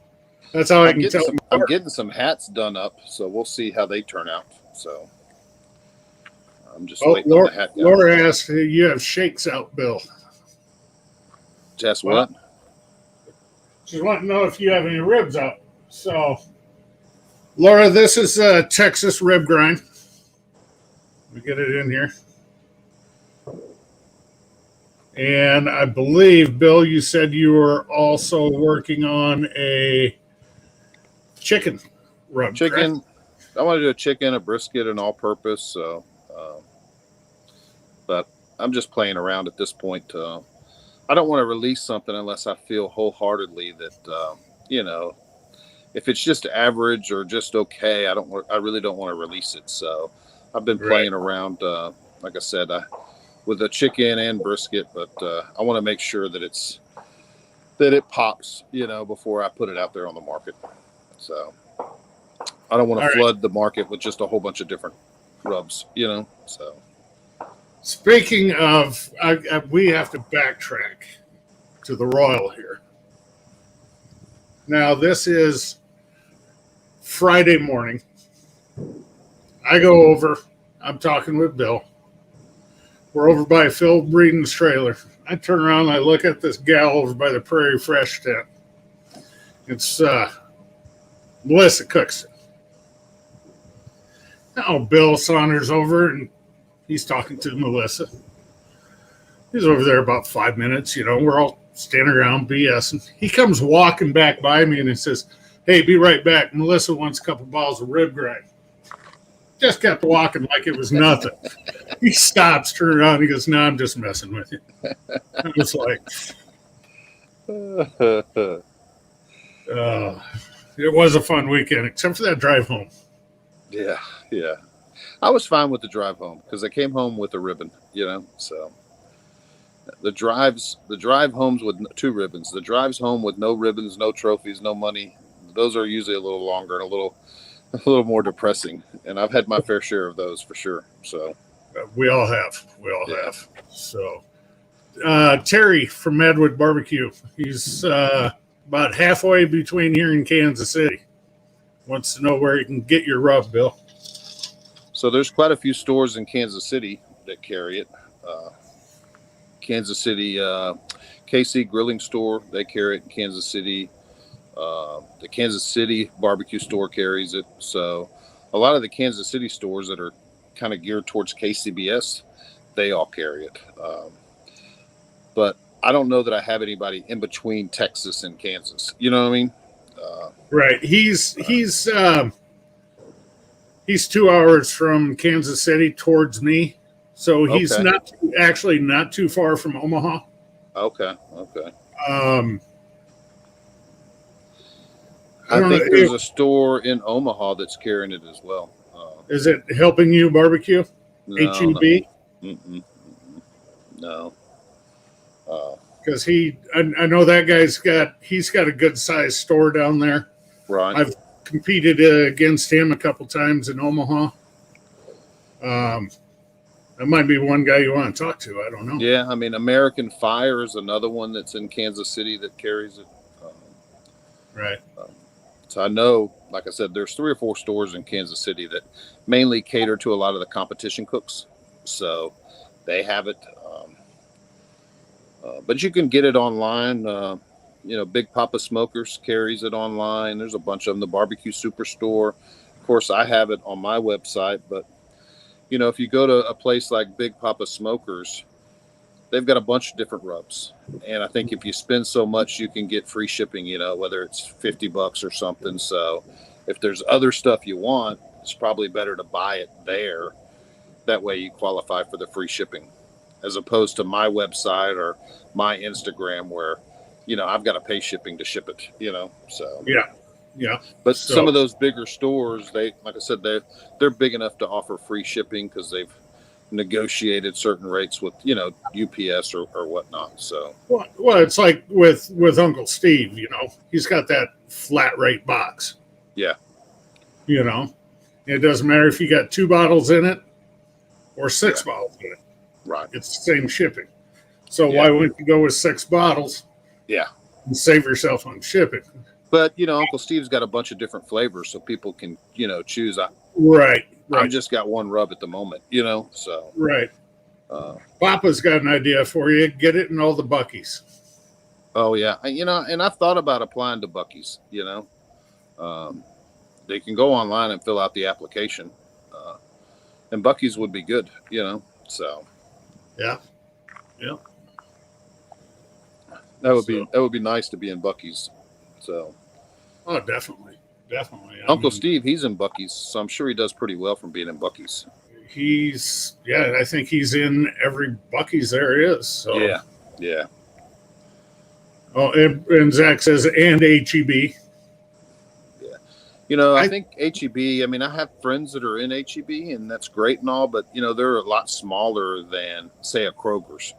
that's how I can tell. I'm getting some hats done up, so we'll see how they turn out. So I'm just waiting on the hat guy. Laura asked, you have shakes out, Bill. Just what? She wanted to know if you have any ribs out. So, Laura, this is a Texas rib grind. We get it in here. And I believe, Bill, you said you were also working on a chicken rub. Chicken. Correct? I want to do a chicken, a brisket, and all-purpose. So, but I'm just playing around at this point. I don't want to release something unless I feel wholeheartedly that if it's just average or just okay, I really don't want to release it. So, I've been playing around. Like I said, with a chicken and brisket, but I want to make sure that it pops, before I put it out there on the market. So I don't want to flood the market with just a whole bunch of different rubs, so. Speaking of, we have to backtrack to the Royal here. Now, this is Friday morning. I go over. I'm talking with Bill. We're over by Phil Breeden's trailer. I turn around and I look at this gal over by the Prairie Fresh tent. It's Melissa Cookson. Now Bill saunters over and he's talking to Melissa. He's over there about 5 minutes. We're all standing around BSing. He comes walking back by me and he says, "Hey, be right back. Melissa wants a couple balls of rib grind." Just kept walking like it was nothing. He stops, turns around, he goes, "No, I'm just messing with you." I was like, it was a fun weekend, except for that drive home. Yeah. I was fine with the drive home because I came home with a ribbon, so the drive homes with 2 ribbons, the drives home with no ribbons, no trophies, no money. Those are usually a little longer and a little more depressing, and I've had my fair share of those for sure. So we all have. So Terry from Madwood Barbecue, he's about halfway between here and Kansas City. Wants to know where you can get your rub, Bill. So there's quite a few stores in Kansas City that carry it. Kansas City KC Grilling Store, they carry it in Kansas City. The Kansas City barbecue store carries it. So a lot of the Kansas City stores that are kind of geared towards KCBS, they all carry it. But I don't know that I have anybody in between Texas and Kansas. You know what I mean? Right. He's 2 hours from Kansas City towards me. So he's not too far from Omaha. Okay. I think there's a store in Omaha that's carrying it as well. Is it helping you barbecue? No, HEB? no, mm-mm, no. Because I know that he's got a good sized store down there. Right. I've competed against him a couple times in Omaha. That might be one guy you want to talk to. I don't know. Yeah, I mean, American Fire is another one that's in Kansas City that carries it. Right. So I know, like I said, there's 3 or 4 stores in Kansas City that mainly cater to a lot of the competition cooks. So they have it. But you can get it online. Big Papa Smokers carries it online. There's a bunch of them. The Barbecue Superstore. Of course, I have it on my website. But, if you go to a place like Big Papa Smokers, they've got a bunch of different rubs. And I think if you spend so much, you can get free shipping, whether it's $50 or something. So if there's other stuff you want, it's probably better to buy it there. That way you qualify for the free shipping, as opposed to my website or my Instagram where, I've got to pay shipping to ship it, so. Yeah. But some of those bigger stores, like I said, they're big enough to offer free shipping because they've negotiated certain rates with, UPS or whatnot. So. Well, it's like with Uncle Steve, he's got that flat rate box. Yeah. It doesn't matter if you got 2 bottles in it or 6 bottles in it. Right. It's the same shipping. So why wouldn't you go with 6 bottles? Yeah. And save yourself on shipping. But, Uncle Steve's got a bunch of different flavors so people can, choose. Right. I've just got one rub at the moment, so. Right. Papa's got an idea for you. Get it in all the Buc-ee's. Oh, yeah. And I've thought about applying to Buc-ee's, They can go online and fill out the application. And Buc-ee's would be good, so. Yeah. That would be nice to be in Buc-ee's. So. Oh, definitely. Uncle Steve, he's in Buc-ee's, so I'm sure he does pretty well from being in Buc-ee's. I think he's in every Buc-ee's there is. So. Yeah. Oh, and Zach says, and HEB. Yeah. I think HEB, I have friends that are in HEB, and that's great and all, but, they're a lot smaller than, say, a Kroger's,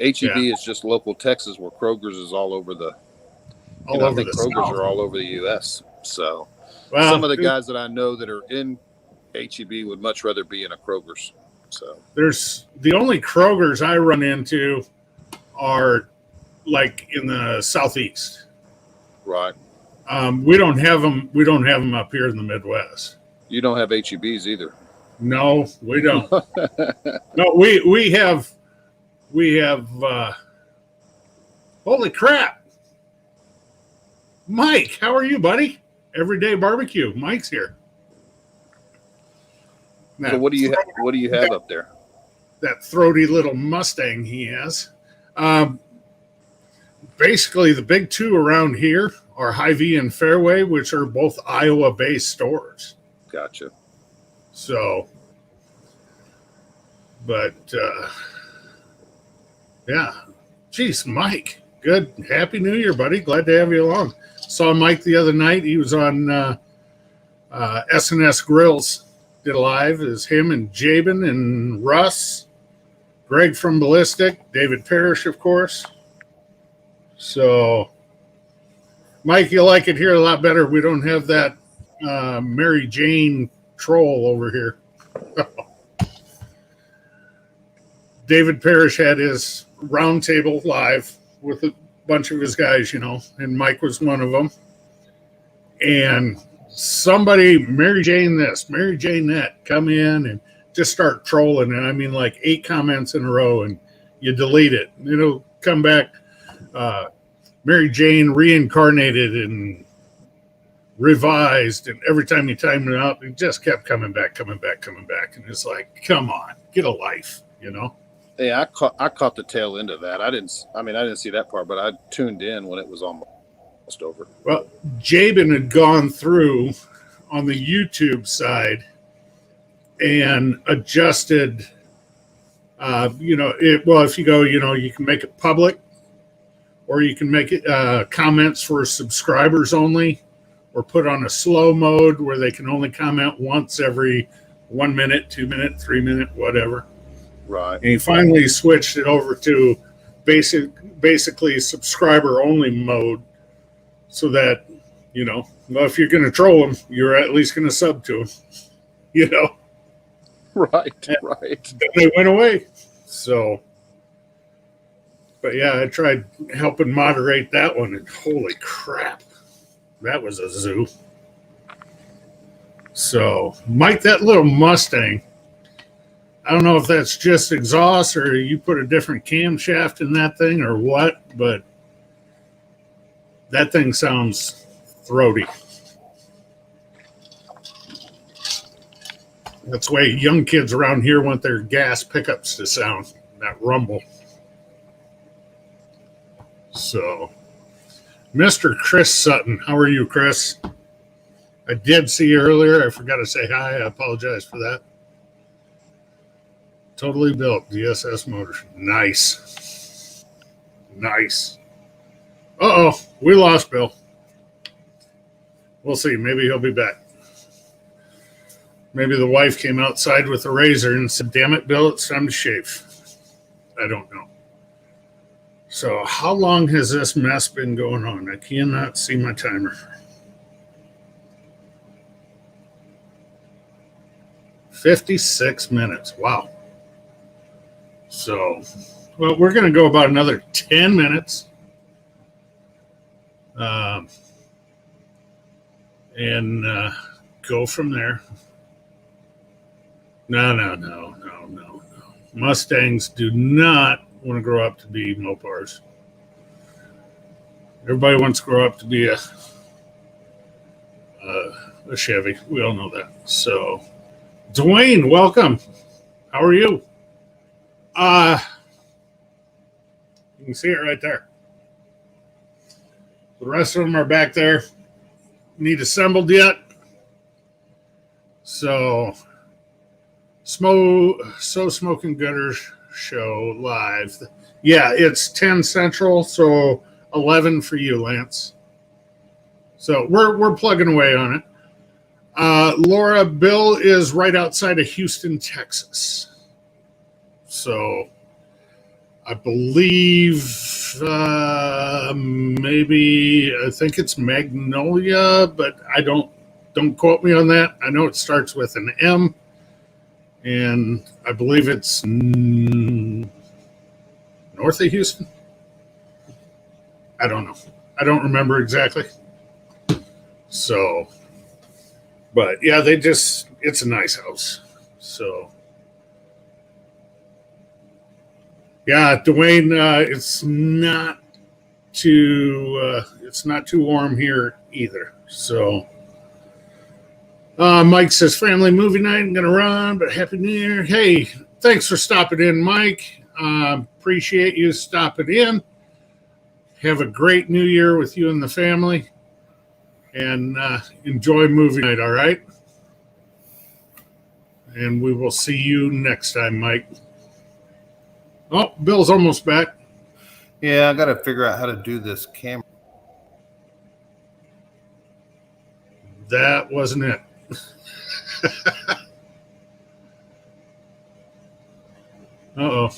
HEB is just local Texas, where Kroger's is all over the, I think Kroger's are all over the U.S. So some of the guys that I know that are in HEB would much rather be in a Kroger's. So there's the only Kroger's I run into are like in the southeast. Right. We don't have them. We don't have them up here in the Midwest. You don't have HEBs either. No, we don't. No, we have. Holy crap! Mike, how are you, buddy? Everyday barbecue. Mike's here. Now, so what do you have up there? That throaty little Mustang he has. Basically, the big 2 around here are Hy-Vee and Fairway, which are both Iowa-based stores. Gotcha. So, but yeah. Jeez, Mike. Good. Happy New Year, buddy. Glad to have you along. Saw Mike the other night. He was on S&S Grills. Did a live. It was him and Jabin and Russ, Greg from Ballistic, David Parrish, of course. So, Mike, you'll like it here a lot better. We don't have that Mary Jane troll over here. David Parrish had his roundtable live with a bunch of his guys, and Mike was one of them. And somebody, Mary Jane this, Mary Jane that, come in and just start trolling. And like 8 comments in a row, and you delete it. It'll come back, Mary Jane reincarnated and revised. And every time you time it out, it just kept coming back. And it's like, come on, get a life, Yeah, I caught the tail end of that. I didn't see that part, but I tuned in when it was almost over. Well, Jabin had gone through on the YouTube side and adjusted, if you go, you can make it public, or you can make it comments for subscribers only, or put on a slow mode where they can only comment once every 1 minute, 2 minute, 3 minute, whatever. Right. And he finally switched it over to basically subscriber only mode, so that, well, if you're going to troll them, you're at least going to sub to them, Right. And Right. then they went away. So, but yeah, I tried helping moderate that one, and holy crap, that was a zoo. So, Mike, that little Mustang, I don't know if that's just exhaust or you put a different camshaft in that thing or what, but that thing sounds throaty. That's the way young kids around here want their gas pickups to sound, that rumble. So, Mr. Chris Sutton, how are you, Chris? I did see you earlier. I forgot to say hi. I apologize for that. Totally built DSS motors. Nice. Nice. Uh-oh, we lost Bill. We'll see. Maybe he'll be back. Maybe the wife came outside with a razor and said, damn it, Bill, it's time to shave. I don't know. So how long has this mess been going on? I cannot see my timer. 56 minutes. Wow. So, well, we're going to go about another 10 minutes. And go from there. No. Mustangs do not want to grow up to be Mopars. Everybody wants to grow up to be a Chevy. We all know that. So, Dwayne, welcome. How are you? You can see it right there. The rest of them are back there. Need assembled yet? So, Smoking Gutters show live. Yeah, it's 10 Central, so 11 for you, Lance. So we're plugging away on it. Laura, Bill is right outside of Houston, Texas. So I believe I think it's Magnolia, but don't quote me on that. I know it starts with an M, and I believe it's north of Houston. I don't know. I don't remember exactly. So, but yeah, it's a nice house. So, yeah, Dwayne, it's not too warm here either. So, Mike says family movie night. I'm gonna run, but happy New Year. Hey, thanks for stopping in, Mike. Appreciate you stopping in. Have a great New Year with you and the family, and enjoy movie night. All right, and we will see you next time, Mike. Oh, Bill's almost back. Yeah, I got to figure out how to do this camera. That wasn't it. Uh-oh.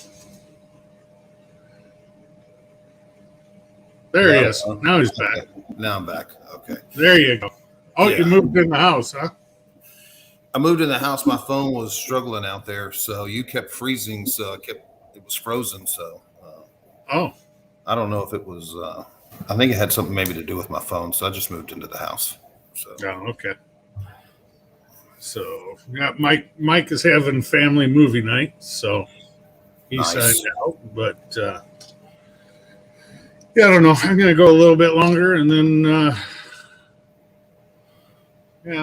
There he is. Now he's back. Okay. Now I'm back. Okay. There you go. Oh, Yeah. You moved in the house, huh? I moved in the house. My phone was struggling out there, so you kept freezing. So it was frozen. So Oh, I don't know if it was. I think it had something maybe to do with my phone. So I just moved into the house. So okay. So yeah, Mike is having family movie night, so he Nice. signed out. But yeah, I don't know. I'm gonna go a little bit longer, and then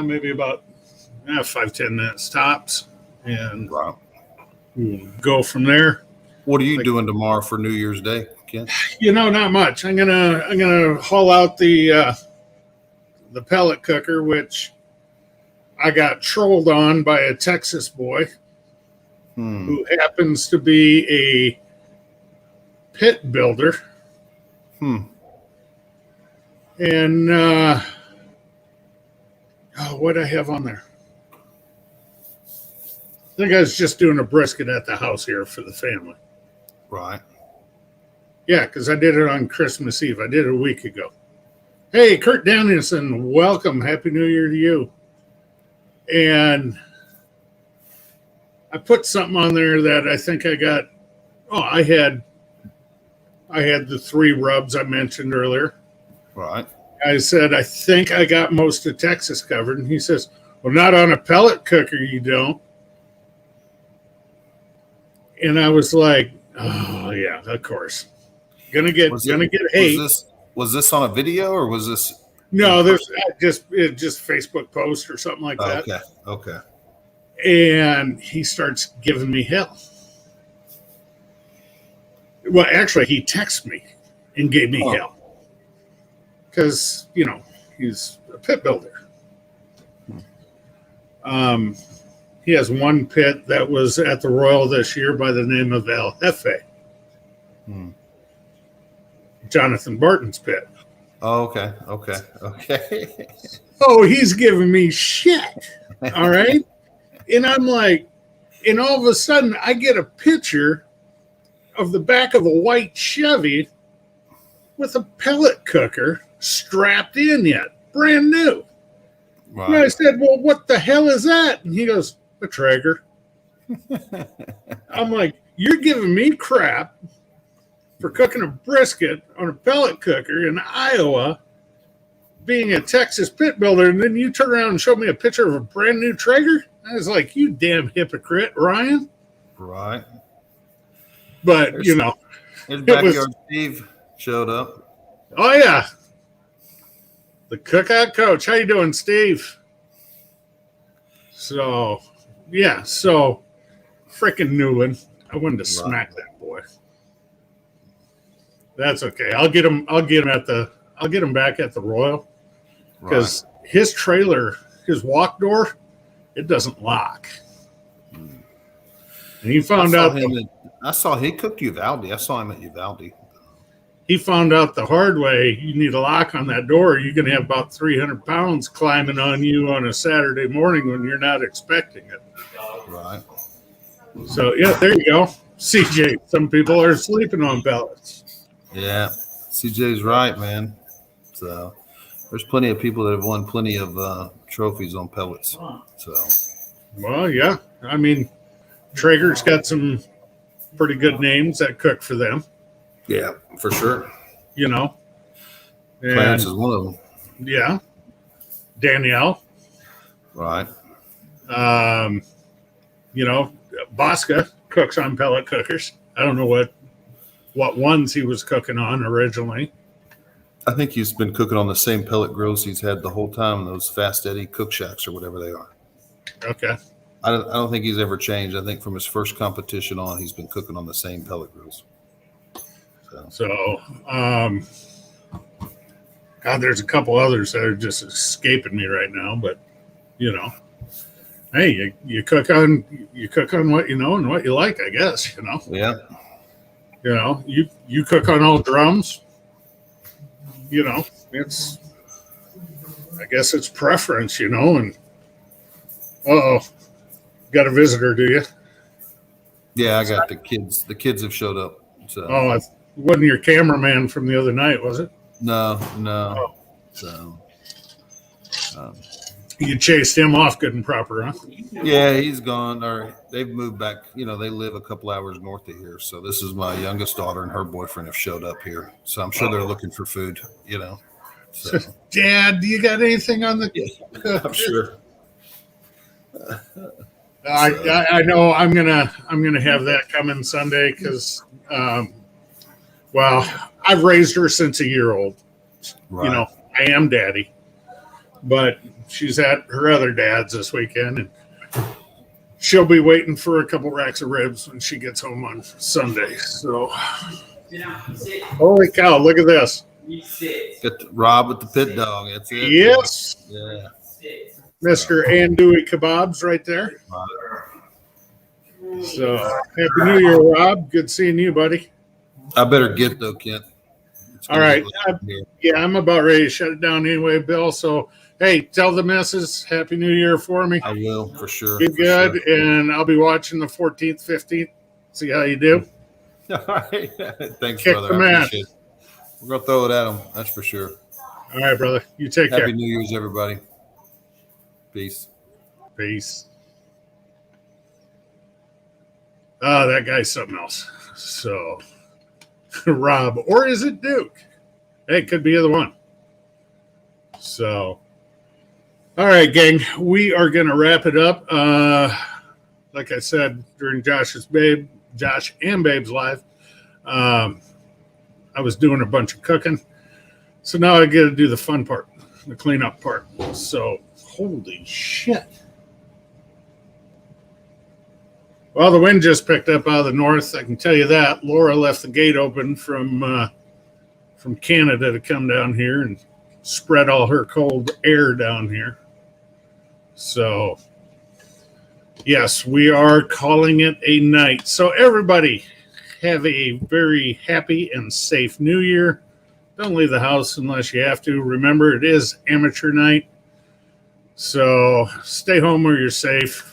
maybe about 5-10 minutes tops, and wow. we'll go from there. What are you doing tomorrow for New Year's Day, Ken? Not much. I'm gonna haul out the pellet cooker, which I got trolled on by a Texas boy who happens to be a pit builder. Hmm. And what I have on there? I think I was just doing a brisket at the house here for the family. Right. Yeah, because I did it on Christmas Eve. I did it a week ago. Hey, Kurt Danielson, welcome. Happy New Year to you. And I put something on there that I think I got. Oh, I had the 3 rubs I mentioned earlier. Right. I said, I think I got most of Texas covered. And he says, well, not on a pellet cooker, you don't. And I was like, oh, yeah, of course. Gonna get hate. Was this on a video or was this? No, there's just Facebook post or something like that. Okay. And he starts giving me hell. Well, actually, he texted me and gave me hell. Because, he's a pit builder. He has one pit that was at the Royal this year by the name of El Jefe. Jonathan Barton's pit. Oh, okay. Oh, he's giving me shit. All right. And I'm like, and all of a sudden I get a picture of the back of a white Chevy with a pellet cooker strapped in yet, brand new. Right. And I said, well, what the hell is that? And he goes, a Traeger. I'm like, you're giving me crap for cooking a brisket on a pellet cooker in Iowa, being a Texas pit builder, and then you turn around and show me a picture of a brand new Traeger? I was like, you damn hypocrite, Ryan. Right. But, his backyard Steve showed up. Oh, yeah. The cookout coach. How you doing, Steve? So, yeah. So, freaking Newland. I wanted to smack that boy. That's okay. I'll get him back at the Royal. Because his trailer, his walk door, it doesn't lock. And he found out. I saw he cooked Uvalde. I saw him at Uvalde. He found out the hard way. You need a lock on that door. You're going to have about 300 pounds climbing on you on a Saturday morning when you're not expecting it. Right. So, yeah, there you go. CJ, some people are sleeping on pellets. Yeah, CJ's right, man. So there's plenty of people that have won plenty of trophies on pellets. So, well, yeah. I mean, Traeger's got some pretty good names that cook for them. Yeah, for sure. Clarence is one of them. Yeah. Danielle. Right. Bosca cooks on pellet cookers. I don't know what ones he was cooking on originally. I think he's been cooking on the same pellet grills he's had the whole time, those Fast Eddie Cook Shacks or whatever they are. Okay. I don't think he's ever changed. I think from his first competition on, he's been cooking on the same pellet grills. God, there's a couple others that are just escaping me right now, but hey, you cook on what you know and what you like, I guess. Yeah. You cook on all drums. It's, I guess it's preference, and got a visitor, do you? Yeah, I got the kids. The kids have showed up. So. Oh, it wasn't your cameraman from the other night, was it? No. Oh. So. You chased him off good and proper, huh? Yeah, he's gone. Or they've moved back. They live a couple hours north of here. So this is my youngest daughter and her boyfriend have showed up here. So I'm sure they're looking for food. So. Dad, do you got anything on the? Yeah, I'm sure. I know I'm gonna have that coming Sunday because, I've raised her since a year old. Right. I am daddy, but she's at her other dad's this weekend, and she'll be waiting for a couple racks of ribs when she gets home on Sunday. So, holy cow! Look at this. Get Rob with the pit dog. That's it. Yes. Yeah. Mr. Andouille Kebabs right there. So, Happy New Year, Rob. Good seeing you, buddy. I better get though, Kent. It's All gonna right. get late here. Yeah, I'm about ready to shut it down anyway, Bill. So, hey, tell the missus Happy New Year for me. I will for sure. Be for good, sure. and I'll be watching the 14th, 15th. See how you do. All right. Thanks, Kick brother. the I mat. appreciate it. We're gonna throw it at them. That's for sure. All right, brother. You take Happy care. New Year's, everybody. Peace. Peace. Oh, that guy's something else. So, Rob, or is it Duke? Hey, it could be either one. So, all right, gang, we are going to wrap it up. Like I said during Josh and Babe's live, I was doing a bunch of cooking. So now I get to do the fun part, the cleanup part. So, holy shit. Well, the wind just picked up out of the north. I can tell you that. Laura left the gate open from Canada to come down here and spread all her cold air down here. So, yes, we are calling it a night. So, everybody, have a very happy and safe New Year. Don't leave the house unless you have to. Remember, it is amateur night. So, stay home where you're safe.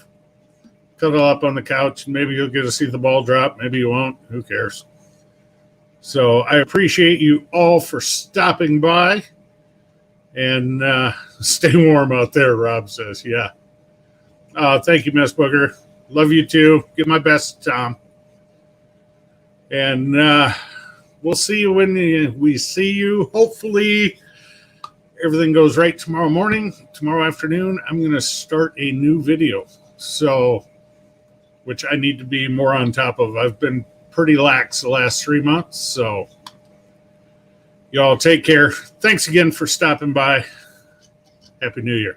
Cuddle up on the couch, and maybe you'll get to see the ball drop. Maybe you won't. Who cares? So I appreciate you all for stopping by. And stay warm out there, Rob says. Yeah. Thank you, Miss Booger. Love you too. Give my best to Tom. And we'll see you when we see you. Hopefully everything goes right tomorrow morning. Tomorrow afternoon, I'm going to start a new video. So, which I need to be more on top of. I've been pretty lax the last 3 months. So, y'all take care. Thanks again for stopping by. Happy New Year.